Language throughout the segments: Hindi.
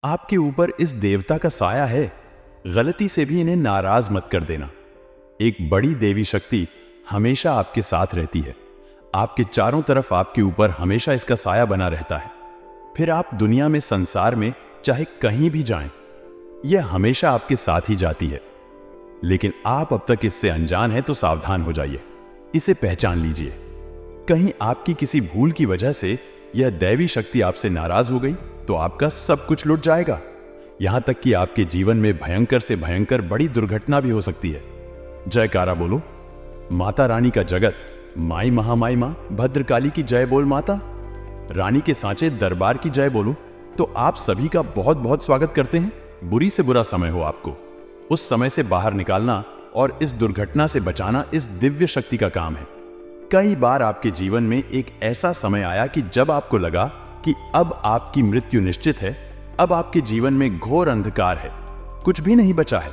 आपके ऊपर इस देवता का साया है, गलती से भी इन्हें नाराज मत कर देना। एक बड़ी देवी शक्ति हमेशा आपके साथ रहती है, आपके चारों तरफ आपके ऊपर हमेशा इसका साया बना रहता है। फिर आप दुनिया में, संसार में चाहे कहीं भी जाएं, यह हमेशा आपके साथ ही जाती है। लेकिन आप अब तक इससे अनजान हैं तो सावधान हो जाइए, इसे पहचान लीजिए। कहीं आपकी किसी भूल की वजह से यह दैवी शक्ति आपसे नाराज हो गई तो आपका सब कुछ लुट जाएगा। यहां तक कि आपके जीवन में भयंकर से भयंकर बड़ी दुर्घटना भी हो सकती है। जयकारा बोलो, माता रानी का जगत, माई महामाई मां भद्रकाली की जय बोल माता, रानी के सांचे दरबार की जय बोलो। तो आप सभी का बहुत बहुत स्वागत करते हैं। बुरी से बुरा समय हो आपको, उस समय से बाहर निकालना और इस दुर्घटना से बचाना इस दिव्य शक्ति का काम है। कई बार आपके जीवन में एक ऐसा समय आया कि जब आपको लगा कि अब आपकी मृत्यु निश्चित है, अब आपके जीवन में घोर अंधकार है, कुछ भी नहीं बचा है।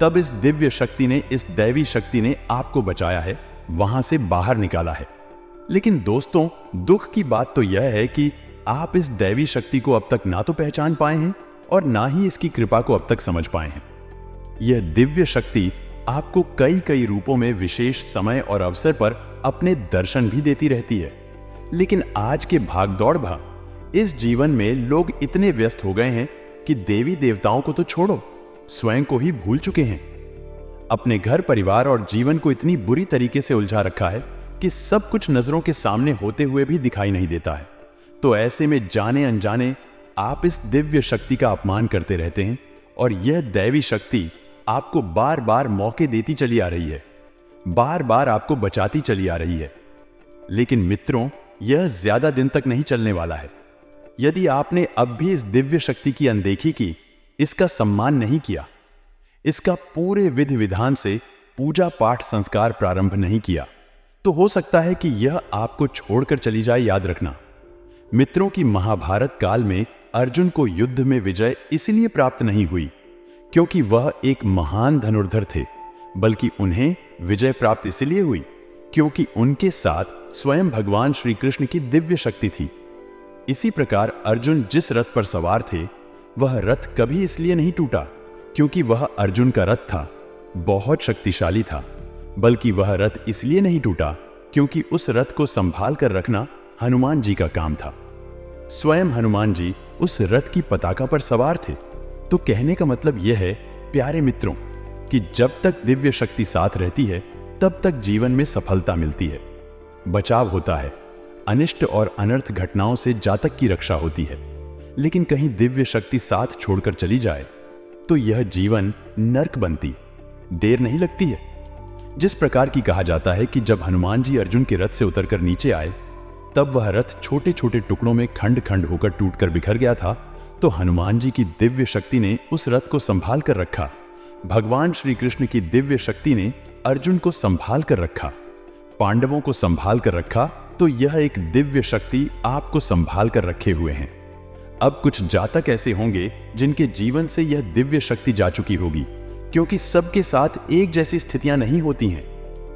तब इस दिव्य शक्ति ने, इस दैवी शक्ति ने आपको बचाया है, वहां से बाहर निकाला है। लेकिन दोस्तों, दुख की बात तो यह है कि आप इस दैवी शक्ति को अब तक ना तो पहचान पाए हैं और ना ही इसकी कृपा को अब तक समझ पाए हैं। यह दिव्य शक्ति आपको कई कई रूपों में विशेष समय और अवसर पर अपने दर्शन भी देती रहती है। लेकिन आज के भागदौड़ इस जीवन में लोग इतने व्यस्त हो गए हैं कि देवी देवताओं को तो छोड़ो, स्वयं को ही भूल चुके हैं। अपने घर परिवार और जीवन को इतनी बुरी तरीके से उलझा रखा है कि सब कुछ नजरों के सामने होते हुए भी दिखाई नहीं देता है। तो ऐसे में जाने अनजाने आप इस दिव्य शक्ति का अपमान करते रहते हैं और यह दैवी शक्ति आपको बार बार मौके देती चली आ रही है, बार बार आपको बचाती चली आ रही है। लेकिन मित्रों, यह ज्यादा दिन तक नहीं चलने वाला है। यदि आपने अब भी इस दिव्य शक्ति की अनदेखी की, इसका सम्मान नहीं किया, इसका पूरे विधि विधान से पूजा पाठ संस्कार प्रारंभ नहीं किया, तो हो सकता है कि यह आपको छोड़कर चली जाए। याद रखना मित्रों की महाभारत काल में अर्जुन को युद्ध में विजय इसलिए प्राप्त नहीं हुई क्योंकि वह एक महान धनुर्धर थे, बल्कि उन्हें विजय प्राप्त इसलिए हुई क्योंकि उनके साथ स्वयं भगवान श्री कृष्ण की दिव्य शक्ति थी। इसी प्रकार अर्जुन जिस रथ पर सवार थे, वह रथ कभी इसलिए नहीं टूटा क्योंकि वह अर्जुन का रथ था, बहुत शक्तिशाली था, बल्कि वह रथ इसलिए नहीं टूटा क्योंकि उस रथ को संभाल कर रखना हनुमान जी का काम था। स्वयं हनुमान जी उस रथ की पताका पर सवार थे। तो कहने का मतलब यह है प्यारे मित्रों कि जब तक दिव्य शक्ति साथ रहती है तब तक जीवन में सफलता मिलती है, बचाव होता है, अनिष्ट और अनर्थ घटनाओं से जातक की रक्षा होती है। लेकिन कहीं दिव्य शक्ति साथ छोड़कर चली जाए तो यह जीवन नर्क बनती, देर नहीं लगती है। जिस प्रकार की कहा जाता है कि जब हनुमान जी अर्जुन के रथ से उतरकर नीचे आए तब वह रथ छोटे छोटे टुकड़ों में खंड खंड होकर टूटकर बिखर गया था, तो हनुमान जी की दिव्य शक्ति ने उस रथ को संभाल कर रखा। भगवान श्री कृष्ण की दिव्य शक्ति ने अर्जुन को संभाल कर रखा, पांडवों को संभाल कर रखा। तो यह एक दिव्य शक्ति आपको संभाल कर रखे हुए हैं। अब कुछ जातक ऐसे होंगे जिनके जीवन से यह दिव्य शक्ति जा चुकी होगी, क्योंकि सबके साथ एक जैसी स्थितियां नहीं होती हैं।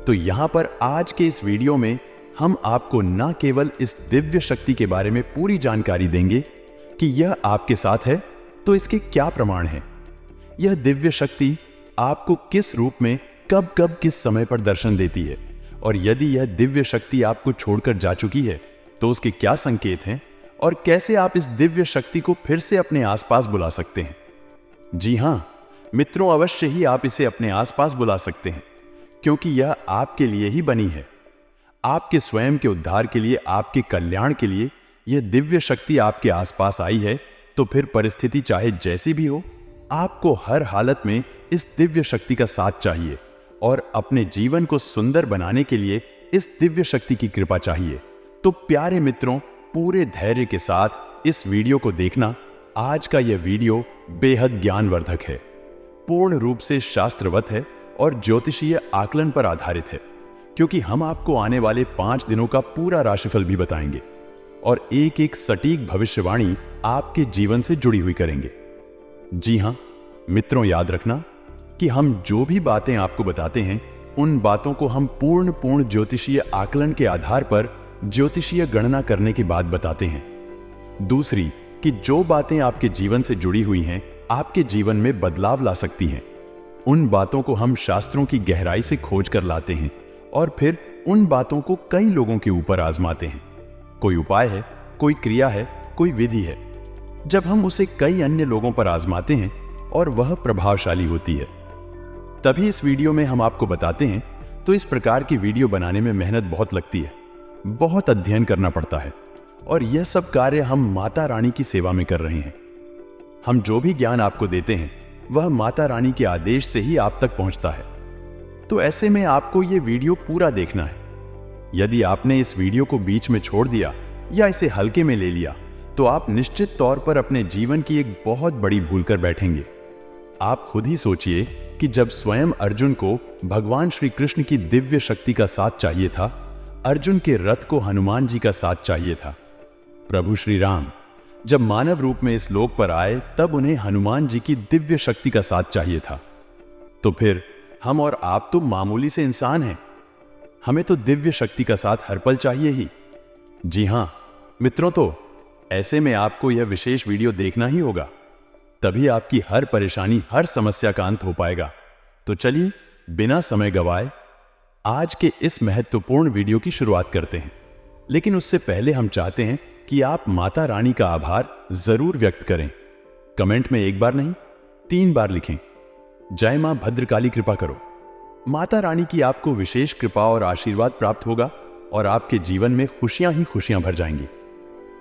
तो यहां पर आज के इस वीडियो में हम आपको न केवल इस दिव्य शक्ति के बारे में पूरी जानकारी देंगे कि यह आपके साथ है तो इसके क्या प्रमाण हैं, यह दिव्य शक्ति आपको किस रूप में कब कब किस समय पर दर्शन देती है, और यदि यह दिव्य शक्ति आपको छोड़कर जा चुकी है तो उसके क्या संकेत हैं और कैसे आप इस दिव्य शक्ति को फिर से अपने आसपास बुला सकते हैं। जी हां मित्रों, अवश्य ही आप इसे अपने आसपास बुला सकते हैं, क्योंकि यह आपके लिए ही बनी है, आपके स्वयं के उद्धार के लिए, आपके कल्याण के लिए यह दिव्य शक्ति आपके आसपास आई है। तो फिर परिस्थिति चाहे जैसी भी हो, आपको हर हालत में इस दिव्य शक्ति का साथ चाहिए और अपने जीवन को सुंदर बनाने के लिए इस दिव्य शक्ति की कृपा चाहिए। तो प्यारे मित्रों, पूरे धैर्य के साथ इस वीडियो को देखना। आज का यह वीडियो बेहद ज्ञानवर्धक है, पूर्ण रूप से शास्त्रवत है और ज्योतिषीय आकलन पर आधारित है, क्योंकि हम आपको आने वाले 5 दिनों का पूरा राशिफल भी बताएंगे और एक एक सटीक भविष्यवाणी आपके जीवन से जुड़ी हुई करेंगे। जी हां मित्रों, याद रखना कि हम जो भी बातें आपको बताते हैं उन बातों को हम पूर्ण ज्योतिषीय आकलन के आधार पर ज्योतिषीय गणना करने के बाद बताते हैं। दूसरी कि जो बातें आपके जीवन से जुड़ी हुई हैं आपके जीवन में बदलाव ला सकती हैं। उन बातों को हम शास्त्रों की गहराई से खोज कर लाते हैं और फिर उन बातों को कई लोगों के ऊपर आजमाते हैं। कोई उपाय है, कोई क्रिया है, कोई विधि है। जब हम उसे कई अन्य लोगों पर आजमाते हैं और वह प्रभावशाली होती है, तभी इस वीडियो में हम आपको बताते हैं। तो इस प्रकार की वीडियो बनाने में मेहनत बहुत लगती है, बहुत अध्ययन करना पड़ता है और यह सब कार्य हम माता रानी की सेवा में कर रहे हैं। हम जो भी ज्ञान आपको देते हैं वह माता रानी के आदेश से ही आप तक पहुंचता है। तो ऐसे में आपको यह वीडियो पूरा देखना है। यदि आपने इस वीडियो को बीच में छोड़ दिया या इसे हल्के में ले लिया तो आप निश्चित तौर पर अपने जीवन की एक बहुत बड़ी भूल कर बैठेंगे। आप खुद ही सोचिए कि जब स्वयं अर्जुन को भगवान श्री कृष्ण की दिव्य शक्ति का साथ चाहिए था, अर्जुन के रथ को हनुमान जी का साथ चाहिए था। प्रभु श्री राम जब मानव रूप में इस लोक पर आए तब उन्हें हनुमान जी की दिव्य शक्ति का साथ चाहिए था। तो फिर हम और आप तो मामूली से इंसान हैं, हमें तो दिव्य शक्ति का साथ हर पल चाहिए ही। जी हां मित्रों, तो ऐसे में आपको यह विशेष वीडियो देखना ही होगा, तभी आपकी हर परेशानी, हर समस्या का अंत हो पाएगा। तो चलिए बिना समय गवाए आज के इस महत्वपूर्ण वीडियो की शुरुआत करते हैं। लेकिन उससे पहले हम चाहते हैं कि आप माता रानी का आभार जरूर व्यक्त करें। कमेंट में 1 बार नहीं 3 बार लिखें, जय मां भद्रकाली कृपा करो। माता रानी की आपको विशेष कृपा और आशीर्वाद प्राप्त होगा और आपके जीवन में खुशियां ही खुशियां भर जाएंगी।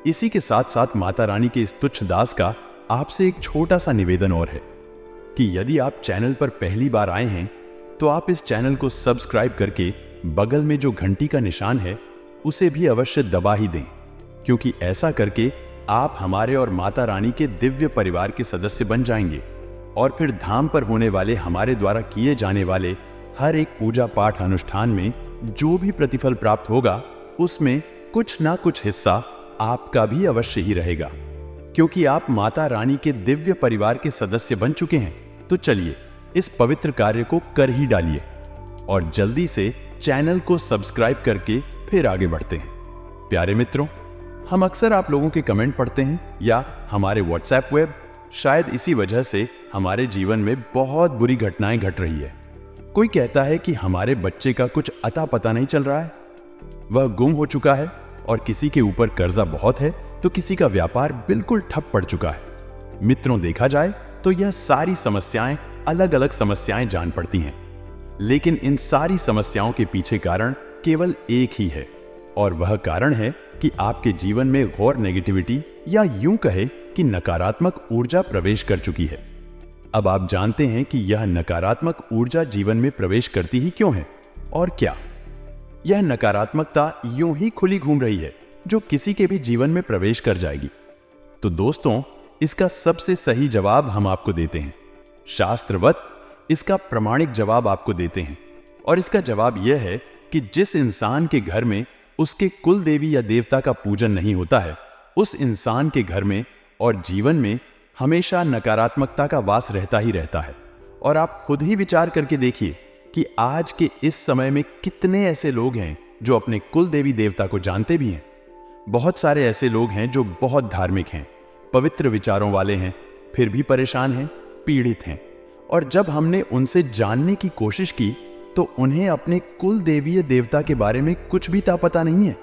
इसी के साथ साथ माता रानी के इस तुच्छ दास का आपसे एक छोटा सा निवेदन और है कि यदि आप चैनल पर पहली बार आए हैं तो आप इस चैनल को सब्सक्राइब करके बगल में जो घंटी का निशान है उसे भी अवश्य दबा ही दें, क्योंकि ऐसा करके आप हमारे और माता रानी के दिव्य परिवार के सदस्य बन जाएंगे और फिर धाम पर होने वाले हमारे द्वारा किए जाने वाले हर एक पूजा पाठ अनुष्ठान में जो भी प्रतिफल प्राप्त होगा उसमें कुछ ना कुछ हिस्सा आपका भी अवश्य ही रहेगा, क्योंकि आप माता रानी के दिव्य परिवार के सदस्य बन चुके हैं। तो चलिए इस पवित्र कार्य को कर ही डालिए और जल्दी से चैनल को सब्सक्राइब करके फिर आगे बढ़ते हैं। प्यारे मित्रों, हम अक्सर आप लोगों के कमेंट पढ़ते हैं या हमारे व्हाट्सएप वेब, शायद इसी वजह से हमारे जीवन में बहुत बुरी घटनाएं घट रही है। कोई कहता है कि हमारे बच्चे का कुछ अता पता नहीं चल रहा है, वह गुम हो चुका है, और किसी के ऊपर कर्जा बहुत है तो किसी का व्यापार बिल्कुल ठप पड़ चुका है। मित्रों, देखा जाए तो यह सारी समस्याएं अलग अलग समस्याएं जान पड़ती हैं, लेकिन इन सारी समस्याओं के पीछे कारण केवल एक ही है और वह कारण है कि आपके जीवन में घोर नेगेटिविटी या यूं कहे कि नकारात्मक ऊर्जा प्रवेश कर चुकी है। अब आप जानते हैं कि यह नकारात्मक ऊर्जा जीवन में प्रवेश करती ही क्यों है और क्या यह नकारात्मकता यूं ही खुली घूम रही है जो किसी के भी जीवन में प्रवेश कर जाएगी। तो दोस्तों, इसका सबसे सही जवाब हम आपको देते हैं, शास्त्रवत इसका प्रमाणिक जवाब आपको देते हैं। और इसका जवाब यह है कि जिस इंसान के घर में उसके कुल देवी या देवता का पूजन नहीं होता है, उस इंसान के घर में और जीवन में हमेशा नकारात्मकता का वास रहता ही रहता है। और आप खुद ही विचार करके देखिए कि आज के इस समय में कितने ऐसे लोग हैं जो अपने कुल देवी देवता को जानते भी हैं। बहुत सारे ऐसे लोग हैं जो बहुत धार्मिक हैं, पवित्र विचारों वाले हैं, फिर भी परेशान हैं, पीड़ित हैं। और जब हमने उनसे जानने की कोशिश की तो उन्हें अपने कुल देवी या देवता के बारे में कुछ भी पता नहीं है।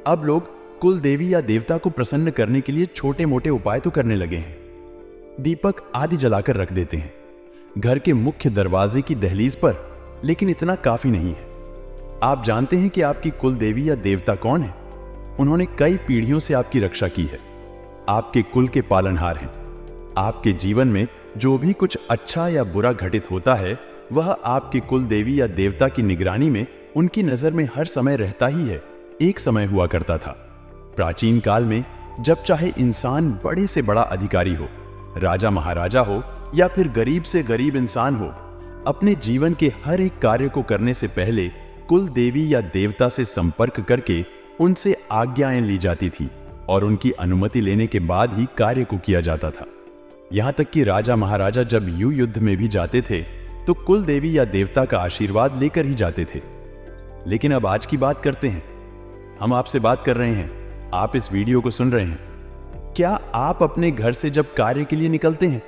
अब लोग कुल देवी या देवता को प्रसन्न करने के लिए छोटे मोटे उपाय तो करने लगे हैं। दीपक आदि जलाकर रख देते हैं घर के मुख्य दरवाजे की दहलीज पर, लेकिन इतना काफी नहीं है। आप जानते हैं कि आपकी कुल देवी या देवता कौन है? उन्होंने कई पीढ़ियों से आपकी रक्षा की है, आपके कुल के पालनहार हैं। आपके जीवन में जो भी कुछ अच्छा या बुरा घटित होता है वह आपके कुल देवी या देवता की निगरानी में, उनकी नजर में हर समय रहता ही है। एक समय हुआ करता था प्राचीन काल में, जब चाहे इंसान बड़े से बड़ा अधिकारी हो, राजा महाराजा हो या फिर गरीब से गरीब इंसान हो, अपने जीवन के हर एक कार्य को करने से पहले कुल देवी या देवता से संपर्क करके उनसे आज्ञाएं ली जाती थी और उनकी अनुमति लेने के बाद ही कार्य को किया जाता था। यहां तक कि राजा महाराजा जब युद्ध में भी जाते थे तो कुल देवी या देवता का आशीर्वाद लेकर ही जाते थे। लेकिन अब आज की बात करते हैं। हम आपसे बात कर रहे हैं, आप इस वीडियो को सुन रहे हैं। क्या आप अपने घर से जब कार्य के लिए निकलते हैं,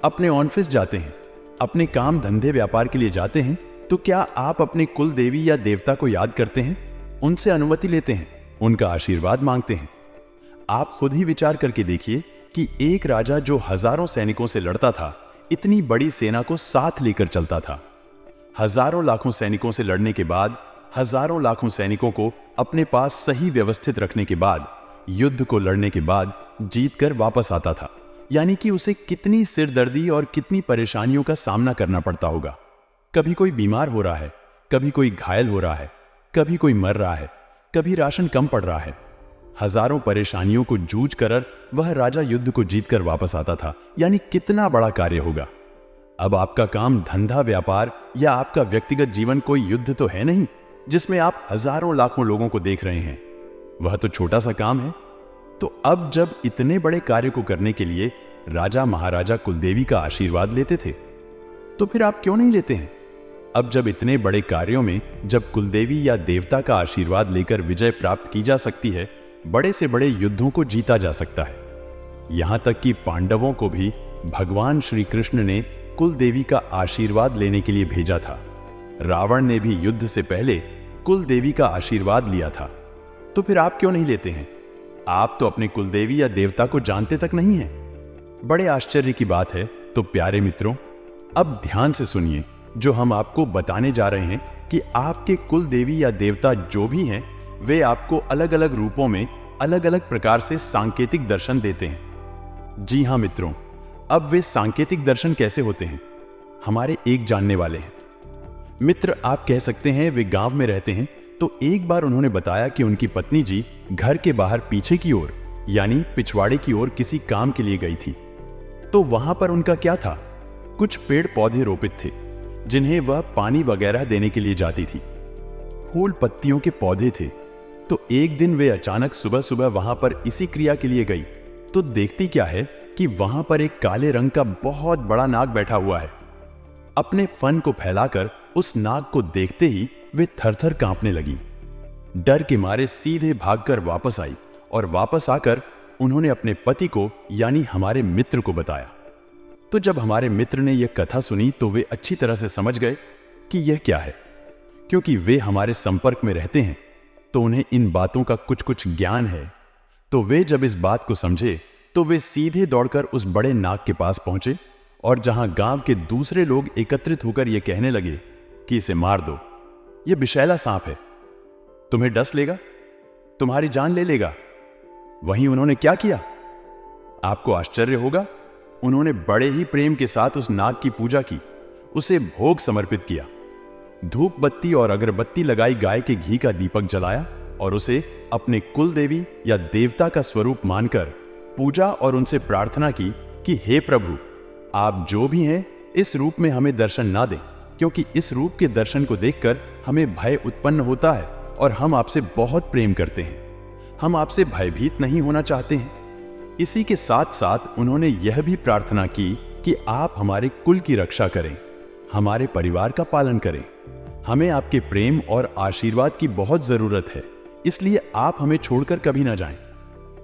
अपने ऑफिस जाते हैं, अपने काम धंधे व्यापार के लिए जाते हैं, तो क्या आप अपने कुल देवी या देवता को याद करते हैं, उनसे अनुमति लेते हैं, उनका आशीर्वाद मांगते हैं? आप खुद ही विचार करके देखिए कि एक राजा जो हजारों सैनिकों से लड़ता था, इतनी बड़ी सेना को साथ लेकर चलता था। हजारों लाखों सैनिकों से लड़ने के बाद, हजारों लाखों सैनिकों को अपने पास सही व्यवस्थित रखने के बाद, युद्ध को लड़ने के बाद जीत कर वापस आता था। यानी कि उसे कितनी सिरदर्दी और कितनी परेशानियों का सामना करना पड़ता होगा। कभी कोई बीमार हो रहा है, कभी कोई घायल हो रहा है, कभी कोई मर रहा है, कभी राशन कम पड़ रहा है। हजारों परेशानियों को जूझ कर वह राजा युद्ध को जीतकर वापस आता था। यानी कितना बड़ा कार्य होगा। अब आपका काम धंधा व्यापार या आपका व्यक्तिगत जीवन कोई युद्ध तो है नहीं जिसमें आप हजारों लाखों लोगों को देख रहे हैं। वह तो छोटा सा काम है। तो अब जब इतने बड़े कार्य को करने के लिए राजा महाराजा कुलदेवी का आशीर्वाद लेते थे, तो फिर आप क्यों नहीं लेते हैं? अब जब इतने बड़े कार्यों में जब कुलदेवी या देवता का आशीर्वाद लेकर विजय प्राप्त की जा सकती है, बड़े से बड़े युद्धों को जीता जा सकता है। यहां तक कि पांडवों को भी भगवान श्री कृष्ण ने कुलदेवी का आशीर्वाद लेने के लिए भेजा था। रावण ने भी युद्ध से पहले कुलदेवी का आशीर्वाद लिया था। तो फिर आप क्यों नहीं लेते हैं? आप तो अपने कुलदेवी या देवता को जानते तक नहीं हैं। बड़े आश्चर्य की बात है। तो प्यारे मित्रों, अब ध्यान से सुनिए जो हम आपको बताने जा रहे हैं कि आपके कुलदेवी या देवता जो भी हैं, वे आपको अलग अलग रूपों में अलग अलग प्रकार से सांकेतिक दर्शन देते हैं। जी हां मित्रों, अब वे सांकेतिक दर्शन कैसे होते हैं? हमारे एक जानने वाले हैं मित्र, आप कह सकते हैं वे गांव में रहते हैं। तो एक बार उन्होंने बताया कि उनकी पत्नी जी घर के बाहर पीछे की ओर यानी पिछवाड़े की ओर किसी काम के लिए गई थी। तो वहां पर उनका क्या था? कुछ पेड़ पौधे रोपित थे जिन्हें वह पानी वगैरह देने के लिए जाती थी। फूल पत्तियों के पौधे थे। तो एक दिन वे अचानक सुबह सुबह वहां पर इसी क्रिया के लिए गई। तो देखती क्या है कि वहां पर एक काले रंग का बहुत बड़ा नाग बैठा हुआ है। अपने फन को फैलाकर उस नाग को देखते ही वे थरथर कांपने लगी। डर के मारे सीधे भागकर वापस आई और वापस आकर उन्होंने अपने पति को यानी हमारे मित्र को बताया। तो जब हमारे मित्र ने यह कथा सुनी तो वे अच्छी तरह से समझ गए कि यह क्या है। क्योंकि वे हमारे संपर्क में रहते हैं तो उन्हें इन बातों का कुछ कुछ ज्ञान है। तो वे जब इस बात को समझे तो वे सीधे दौड़कर उस बड़े नाग के पास पहुंचे और जहां गांव के दूसरे लोग एकत्रित होकर यह कहने लगे कि इसे मार दो, यह विषैला सांप है, तुम्हें डस लेगा, तुम्हारी जान ले लेगा। वहीं उन्होंने क्या किया? आपको आश्चर्य होगा, उन्होंने बड़े ही प्रेम के साथ उस नाग की पूजा की, उसे भोग समर्पित किया, धूप बत्ती और अगरबत्ती लगाई गाय के घी का दीपक जलाया और उसे अपने कुल देवी या देवता का स्वरूप मानकर पूजा और उनसे प्रार्थना की कि हे प्रभु, आप जो भी हैं इस रूप में हमें दर्शन ना दें, क्योंकि इस रूप के दर्शन को देखकर हमें भय उत्पन्न होता है और हम आपसे बहुत प्रेम करते हैं, हम आपसे भयभीत नहीं होना चाहते हैं। इसी के साथ साथ उन्होंने यह भी प्रार्थना की कि आप हमारे कुल की रक्षा करें, हमारे परिवार का पालन करें। हमें आपके प्रेम और आशीर्वाद की बहुत जरूरत है, इसलिए आप हमें छोड़कर कभी ना जाएं।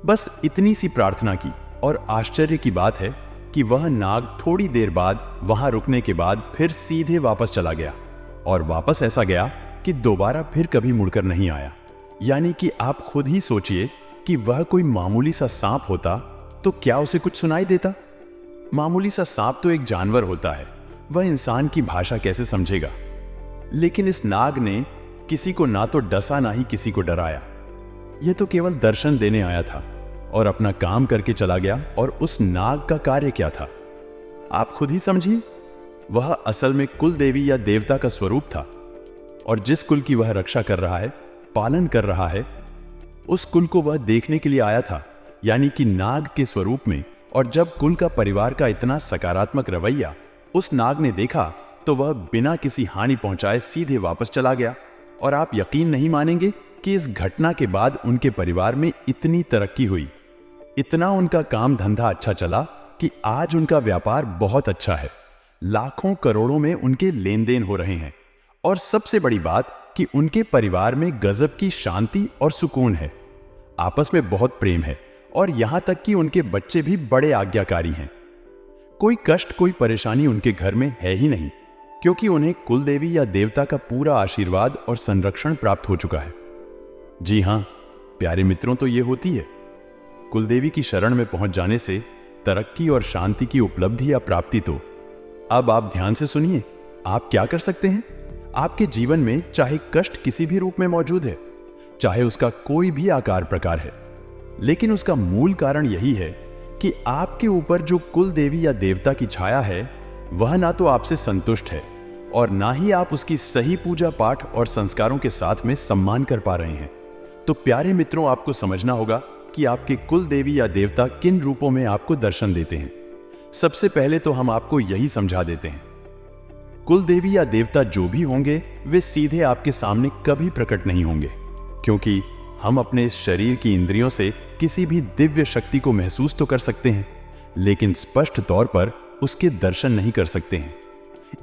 बस इतनी सी प्रार्थना की और आश्चर्य की बात है कि वह नाग थोड़ी देर बाद वहां रुकने के बाद फिर सीधे वापस चला गया और वापस ऐसा गया कि दोबारा फिर कभी मुड़कर नहीं आया। यानी कि आप खुद ही सोचिए कि वह कोई मामूली सा सांप होता तो क्या उसे कुछ सुनाई देता? मामूली सा सांप तो एक जानवर होता है, वह इंसान की भाषा कैसे समझेगा? लेकिन इस नाग ने किसी को ना तो डसा ना ही किसी को डराया। यह तो केवल दर्शन देने आया था और अपना काम करके चला गया। और उस नाग का कार्य क्या था, आप खुद ही समझिए। वह असल में कुल देवी या देवता का स्वरूप था और जिस कुल की वह रक्षा कर रहा है, पालन कर रहा है, उस कुल को वह देखने के लिए आया था, यानी कि नाग के स्वरूप में। और जब कुल का परिवार का इतना सकारात्मक रवैया उस नाग ने देखा तो वह बिना किसी हानि पहुंचाए सीधे वापस चला गया। और आप यकीन नहीं मानेंगे कि इस घटना के बाद उनके परिवार में इतनी तरक्की हुई, इतना उनका काम धंधा अच्छा चला कि आज उनका व्यापार बहुत अच्छा है। लाखों करोड़ों में उनके लेन देन हो रहे हैं। और सबसे बड़ी बात कि उनके परिवार में गजब की शांति और सुकून है। आपस में बहुत प्रेम है और यहां तक कि उनके बच्चे भी बड़े आज्ञाकारी हैं। कोई कष्ट, कोई परेशानी उनके घर में है ही नहीं, क्योंकि उन्हें कुल देवी या देवता का पूरा आशीर्वाद और संरक्षण प्राप्त हो चुका है। जी हां प्यारे मित्रों, तो ये होती है। कुल देवी की शरण में पहुंच जाने से तरक्की और शांति की उपलब्धि या प्राप्ति तो अब आप ध्यान से सुनिए। आप क्या कर सकते हैं? आपके जीवन में चाहे कष्ट किसी भी रूप में मौजूद है, चाहे उसका कोई भी आकार प्रकार है, लेकिन उसका मूल कारण यही है कि आपके ऊपर जो कुल देवी या देवता की छाया है वह ना तो आपसे संतुष्ट है और ना ही आप उसकी सही पूजा पाठ और संस्कारों के साथ में सम्मान कर पा रहे हैं। तो प्यारे मित्रों, आपको समझना होगा कि आपके कुल देवी या देवता किन रूपों में आपको दर्शन देते हैं। सबसे पहले तो हम आपको यही समझा देते हैं, कुल देवी या देवता जो भी होंगे वे सीधे आपके सामने कभी प्रकट नहीं होंगे, क्योंकि हम अपने इस शरीर की इंद्रियों से किसी भी दिव्य शक्ति को महसूस तो कर सकते हैं, लेकिन स्पष्ट तौर पर उसके दर्शन नहीं कर सकते हैं।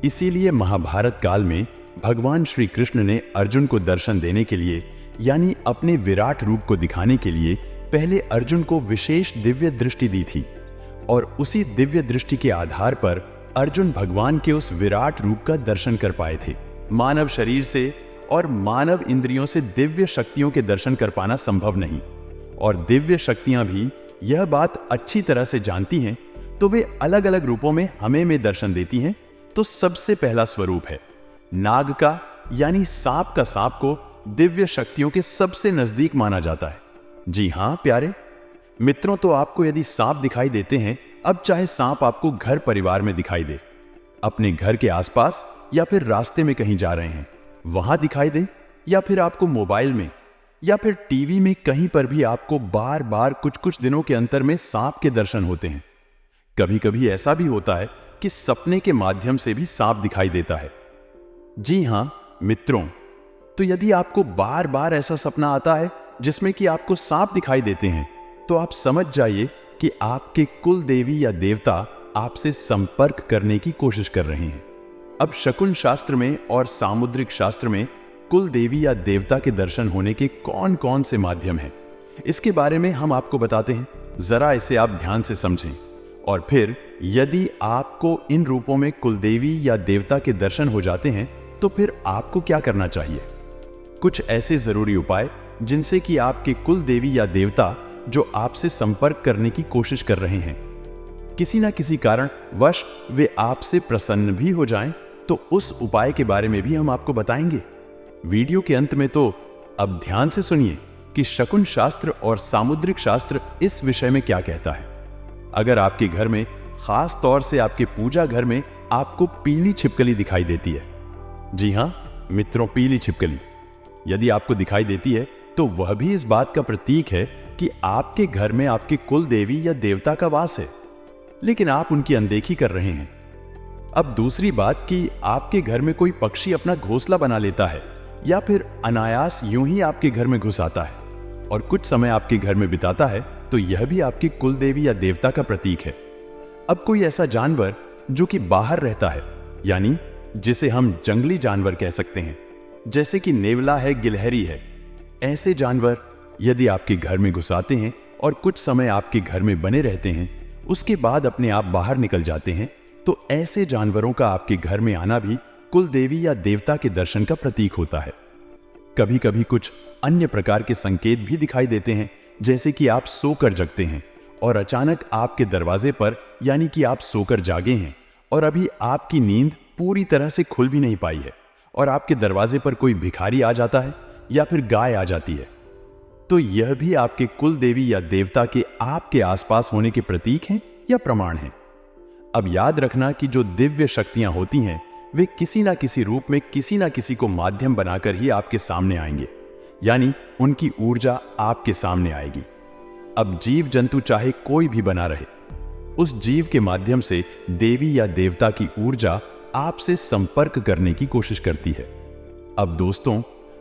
इसीलिए महाभारत काल में भगवान श्री कृष्ण ने अर्जुन को दर्शन देने के लिए, यानी अपने विराट रूप को दिखाने के लिए, पहले अर्जुन को विशेष दिव्य दृष्टि दी थी और उसी दिव्य दृष्टि के आधार पर अर्जुन भगवान के उस विराट रूप का दर्शन कर पाए थे। मानव शरीर से और मानव इंद्रियों से दिव्य शक्तियों के दर्शन कर पाना संभव नहीं, और दिव्य शक्तियां भी यह बात अच्छी तरह से जानती हैं, तो वे अलग अलग रूपों में हमें दर्शन देती हैं। तो सबसे पहला स्वरूप है नाग का, यानी सांप का। सांप को दिव्य शक्तियों के सबसे नजदीक माना जाता है। जी हां प्यारे मित्रों, तो आपको यदि सांप दिखाई देते हैं, अब चाहे सांप आपको घर परिवार में दिखाई दे, अपने घर के आसपास या फिर रास्ते में कहीं जा रहे हैं वहां दिखाई दे, या फिर आपको मोबाइल में या फिर टीवी में, कहीं पर भी आपको बार बार कुछ कुछ दिनों के अंतर में सांप के दर्शन होते हैं। कभी कभी ऐसा भी होता है कि सपने के माध्यम से भी सांप दिखाई देता है। जी हां मित्रों, तो यदि आपको बार बार ऐसा सपना आता है जिसमें कि आपको सांप दिखाई देते हैं, तो आप समझ जाइए कि आपके कुल देवी या देवता आपसे संपर्क करने की कोशिश कर रहे हैं। अब शकुन शास्त्र में और सामुद्रिक शास्त्र में कुल देवी या देवता के दर्शन होने के कौन कौन से माध्यम हैं, इसके बारे में हम आपको बताते हैं। जरा इसे आप ध्यान से समझें, और फिर यदि आपको इन रूपों में कुल देवी या देवता के दर्शन हो जाते हैं, तो फिर आपको क्या करना चाहिए। कुछ ऐसे जरूरी उपाय जिनसे कि आपके कुल देवी या देवता जो आपसे संपर्क करने की कोशिश कर रहे हैं, किसी ना किसी कारण वश वे आपसे प्रसन्न भी हो जाएं, तो उस उपाय के बारे में भी हम आपको बताएंगे। वीडियो के अंत में तो अब ध्यान से सुनिए कि शकुन शास्त्र और सामुद्रिक शास्त्र इस विषय में क्या कहता है। अगर आपके घर में, खास तौर से आपके पूजा घर में, आपको पीली छिपकली दिखाई देती है, जी हां मित्रों, पीली छिपकली यदि आपको दिखाई देती है, तो वह भी इस बात का प्रतीक है कि आपके घर में आपके कुल देवी या देवता का वास है, लेकिन आप उनकी अनदेखी कर रहे हैं। अब दूसरी बात कि आपके घर में कोई पक्षी अपना घोंसला बना लेता है या फिर अनायास यूं ही आपके घर में घुस आता है और कुछ समय आपके घर में बिताता है, तो यह भी आपकी कुल देवी या देवता का प्रतीक है। अब कोई ऐसा जानवर जो कि बाहर रहता है, यानी जिसे हम जंगली जानवर कह सकते हैं, जैसे कि नेवला है, गिलहरी है, ऐसे जानवर यदि आपके घर में घुस आते हैं और कुछ समय आपके घर में बने रहते हैं, उसके बाद अपने आप बाहर निकल जाते हैं, तो ऐसे जानवरों का आपके घर में आना भी कुल देवी या देवता के दर्शन का प्रतीक होता है। कभी कभी कुछ अन्य प्रकार के संकेत भी दिखाई देते हैं, जैसे कि आप सोकर जगते हैं और अचानक आपके दरवाजे पर, यानी कि आप सोकर जागे हैं और अभी आपकी नींद पूरी तरह से खुल भी नहीं पाई है, और आपके दरवाजे पर कोई भिखारी आ जाता है या फिर गाय आ जाती है, तो यह भी आपके कुल देवी या देवता के आपके आसपास होने के प्रतीक हैं या प्रमाण हैं। अब याद रखना कि जो दिव्य शक्तियां होती हैं, वे किसी ना किसी रूप में किसी ना किसी को माध्यम बनाकर ही आपके सामने आएंगे, यानी उनकी ऊर्जा आपके सामने आएगी। अब जीव जंतु चाहे कोई भी बना रहे, उस जीव के माध्यम से देवी या देवता की ऊर्जा आपसे संपर्क करने की कोशिश करती है। अब दोस्तों,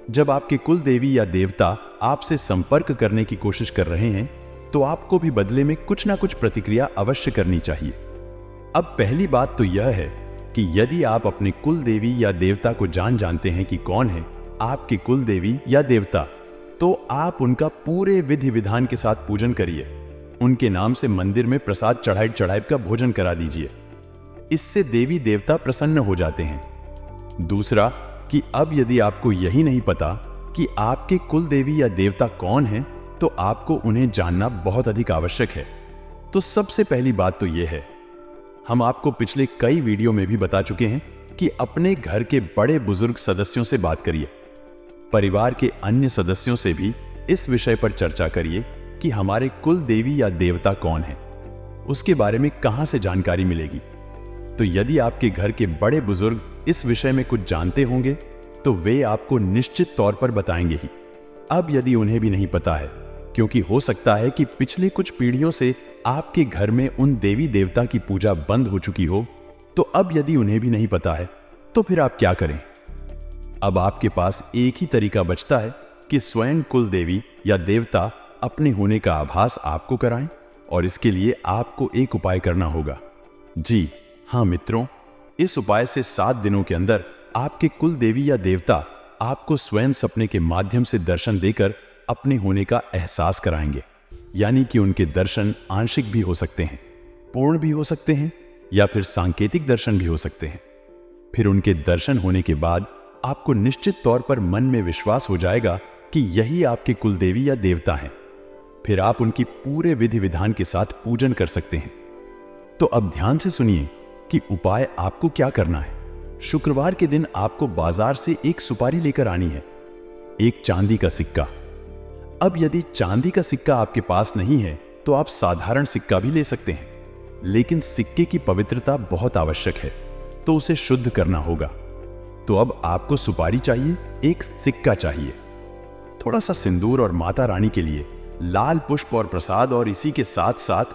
जब आपके कुल देवी या देवता आपसे संपर्क करने की कोशिश कर रहे हैं, तो आपको भी बदले में कुछ ना कुछ प्रतिक्रिया अवश्य करनी चाहिए। अब पहली बात तो यह है कि यदि आप अपने कुल देवी या देवता को जानते हैं कि कौन है आपके कुल देवी या देवता, तो आप उनका पूरे विधि विधान के साथ पूजन करिए उनके नाम से मंदिर में प्रसाद चढ़ाई का भोजन करा दीजिए। इससे देवी देवता प्रसन्न हो जाते हैं। दूसरा कि अब यदि आपको यही नहीं पता कि आपके कुल देवी या देवता कौन हैं, तो आपको उन्हें जानना बहुत अधिक आवश्यक है। तो सबसे पहली बात तो यह है, हम आपको पिछले कई वीडियो में भी बता चुके हैं कि अपने घर के बड़े बुजुर्ग सदस्यों से बात करिए। परिवार के अन्य सदस्यों से भी इस विषय पर चर्चा करिए कि हमारे कुल देवी या देवता कौन हैं, उसके बारे में कहां से जानकारी मिलेगी। तो यदि आपके घर के बड़े बुजुर्ग इस विषय में कुछ जानते होंगे तो वे आपको निश्चित तौर पर बताएंगे ही। अब यदि उन्हें भी नहीं पता है, क्योंकि हो सकता है कि पिछले कुछ पीढ़ियों से आपके घर में उन देवी देवता की पूजा बंद हो चुकी हो, तो अब यदि उन्हें भी नहीं पता है तो फिर आप क्या करें? अब आपके पास एक ही तरीका बचता है कि स्वयं कुल देवी या देवता अपने होने का आभास आपको कराएं, और इसके लिए आपको एक उपाय करना होगा। जी हाँ मित्रों, इस उपाय से 7 दिनों के अंदर आपके कुल देवी या देवता आपको स्वयं सपने के माध्यम से दर्शन देकर अपने होने का एहसास कराएंगे। यानी कि उनके दर्शन आंशिक भी हो सकते हैं, पूर्ण भी हो सकते हैं, या फिर सांकेतिक दर्शन भी हो सकते हैं। फिर उनके दर्शन होने के बाद आपको निश्चित तौर पर मन में विश्वास हो जाएगा कि यही आपके कुल देवी या देवता हैं। फिर आप उनकी पूरे विधि विधान के साथ पूजन कर सकते हैं। तो अब ध्यान से सुनिए कि उपाय आपको क्या करना है। शुक्रवार के दिन आपको बाजार से एक सुपारी लेकर आनी है, एक चांदी का सिक्का। अब यदि चांदी का सिक्का आपके पास नहीं है तो आप साधारण सिक्का भी ले सकते हैं, लेकिन सिक्के की पवित्रता बहुत आवश्यक है, तो उसे शुद्ध करना होगा। तो अब आपको सुपारी चाहिए, एक सिक्का चाहिए, थोड़ा सा सिंदूर और माता रानी के लिए लाल पुष्प और प्रसाद, और इसी के साथ साथ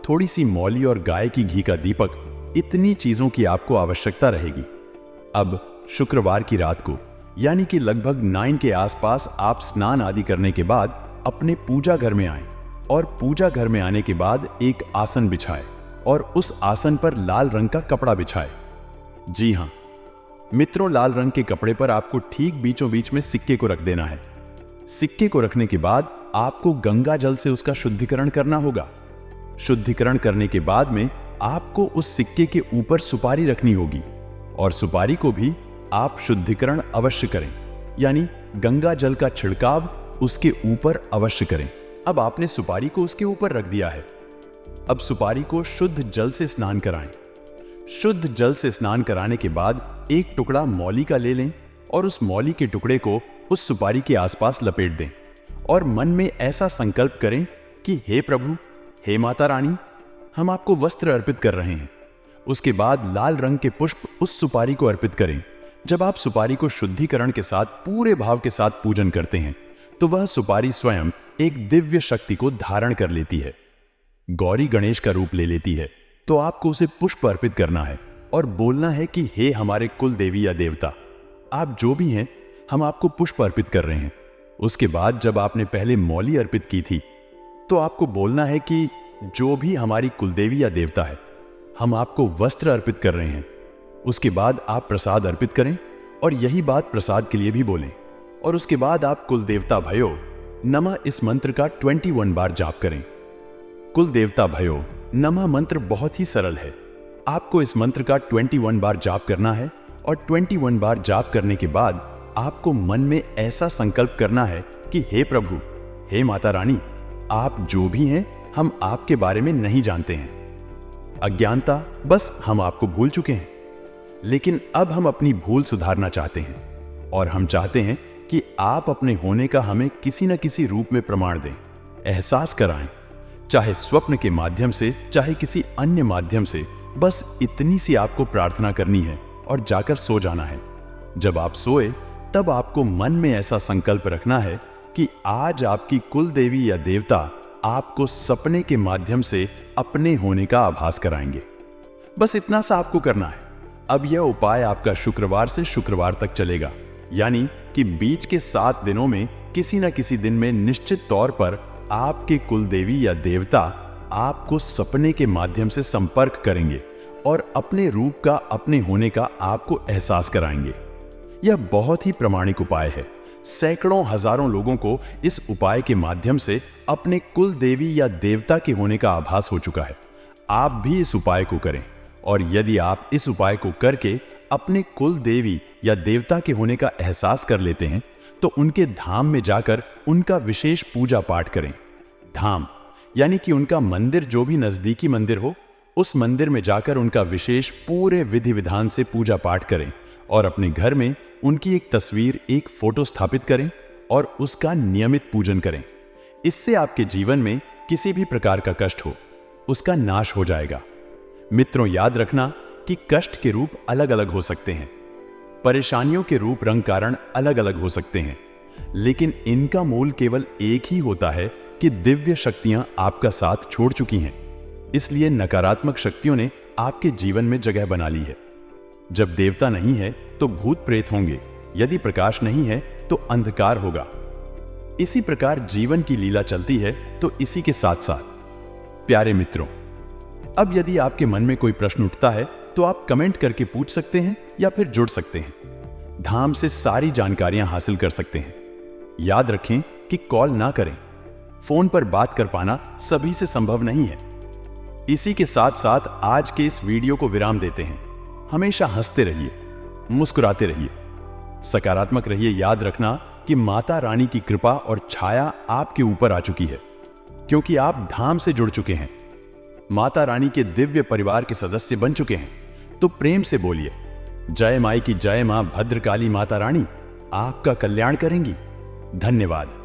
थोड़ी सी मौली और गाय की घी का दीपक। इतनी चीजों की आपको आवश्यकता रहेगी। अब शुक्रवार की रात को यानी कि लगभग 9 के आसपास आप स्नान आदि करने के बाद अपने पूजा घर में आएं, और पूजा घर में आने के बाद एक आसन बिछाएं और उस आसन पर लाल रंग का कपड़ा बिछाएं। जी हां मित्रों, लाल रंग के कपड़े पर आपको ठीक बीचों बीच में सिक्के को रख देना है। सिक्के को रखने के बाद आपको गंगा जल से उसका शुद्धिकरण करना होगा। शुद्धिकरण करने के बाद में आपको उस सिक्के के ऊपर सुपारी रखनी होगी, और सुपारी को भी आप शुद्धिकरण अवश्य करें, यानी गंगा जल का छिड़काव उसके ऊपर अवश्य करें। अब आपने सुपारी को उसके ऊपर रख दिया है। अब सुपारी को शुद्ध जल से स्नान कराएं। शुद्ध जल से स्नान कराने के बाद एक टुकड़ा मौली का ले लें, और उस मौली के टुकड़े को उस सुपारी के आसपास लपेट दें, और मन में ऐसा संकल्प करें कि हे प्रभु, हे माता रानी, हम आपको वस्त्र अर्पित कर रहे हैं। उसके बाद लाल रंग के पुष्प उस सुपारी को अर्पित करें। जब आप सुपारी को शुद्धिकरण के साथ पूरे भाव के साथ पूजन करते हैं तो वह सुपारी स्वयं एक दिव्य शक्ति को धारण कर लेती है, गौरी गणेश का रूप ले लेती है। तो आपको उसे पुष्प अर्पित करना है और बोलना है कि हे हमारे कुल देवी या देवता, आप जो भी हैं, हम आपको पुष्प अर्पित कर रहे हैं। उसके बाद जब आपने पहले मौली अर्पित की थी तो आपको बोलना है कि जो भी हमारी कुलदेवी या देवता है, हम आपको वस्त्र अर्पित कर रहे हैं। उसके बाद आप प्रसाद अर्पित करें, और यही बात प्रसाद के लिए भी बोलें। और उसके बाद आप कुलदेवता भयो नमः इस मंत्र का 21 बार जाप करें। कुलदेवता भयो नमः मंत्र बहुत ही सरल है। आपको इस मंत्र का 21 बार जाप करना है, और 21 बार जाप करने के बाद आपको मन में ऐसा संकल्प करना है कि हे प्रभु, हे माता रानी, आप जो भी हैं, हम आपके बारे में नहीं जानते हैं। अज्ञानता, बस हम आपको भूल चुके हैं। लेकिन अब हम अपनी भूल सुधारना चाहते हैं, और हम चाहते हैं कि आप अपने होने का हमें किसी न किसी रूप में प्रमाण दें, एहसास कराएं, चाहे स्वप्न के माध्यम से, चाहे किसी अन्य माध्यम से। बस इतनी सी आपको प्रार्थना करनी है और जाकर सो जाना है। जब आप सोए तब आपको मन में ऐसा संकल्प रखना है कि आज आपकी कुल देवी या देवता आपको सपने के माध्यम से अपने होने का आभास कराएंगे। बस इतना सा आपको करना है। अब यह उपाय आपका शुक्रवार से शुक्रवार तक चलेगा, यानी कि बीच के 7 दिनों में किसी न किसी दिन में निश्चित तौर पर आपके कुल देवी या देवता आपको सपने के माध्यम से संपर्क करेंगे और अपने रूप का, अपने होने का आपको एहसास कराएंगे। यह बहुत ही प्रामाणिक उपाय है। सैकड़ों हजारों लोगों को इस उपाय के माध्यम से अपने कुल देवी या देवता के होने का आभास हो चुका है। आप भी इस उपाय को करें, और यदि आप इस उपाय को करके अपने कुल देवी या देवता के होने का एहसास कर लेते हैं तो उनके धाम में जाकर उनका विशेष पूजा पाठ करें। धाम यानी कि उनका मंदिर, जो भी नजदीकी मंदिर हो, उस मंदिर में जाकर उनका विशेष पूरे विधि विधान से पूजा पाठ करें और अपने घर में उनकी एक तस्वीर, एक फोटो स्थापित करें और उसका नियमित पूजन करें। इससे आपके जीवन में किसी भी प्रकार का कष्ट हो, उसका नाश हो जाएगा। मित्रों, याद रखना कि कष्ट के रूप अलग अलग हो सकते हैं, परेशानियों के रूप, रंग, कारण अलग अलग हो सकते हैं, लेकिन इनका मूल केवल एक ही होता है कि दिव्य शक्तियां आपका साथ छोड़ चुकी हैं। इसलिए नकारात्मक शक्तियों ने आपके जीवन में जगह बना ली है। जब देवता नहीं है तो भूत प्रेत होंगे, यदि प्रकाश नहीं है तो अंधकार होगा। इसी प्रकार जीवन की लीला चलती है। तो इसी के साथ साथ प्यारे मित्रों, अब यदि आपके मन में कोई प्रश्न उठता है तो आप कमेंट करके पूछ सकते हैं या फिर जुड़ सकते हैं। धाम से सारी जानकारियां हासिल कर सकते हैं। याद रखें कि कॉल ना करें, फोन पर बात कर पाना सभी से संभव नहीं है। इसी के साथ साथ आज के इस वीडियो को विराम देते हैं। हमेशा हंसते रहिए, मुस्कुराते रहिए, सकारात्मक रहिए। याद रखना कि माता रानी की कृपा और छाया आपके ऊपर आ चुकी है, क्योंकि आप धाम से जुड़ चुके हैं, माता रानी के दिव्य परिवार के सदस्य बन चुके हैं। तो प्रेम से बोलिए, जय माई की जय, मां भद्रकाली माता रानी आपका कल्याण करेंगी। धन्यवाद।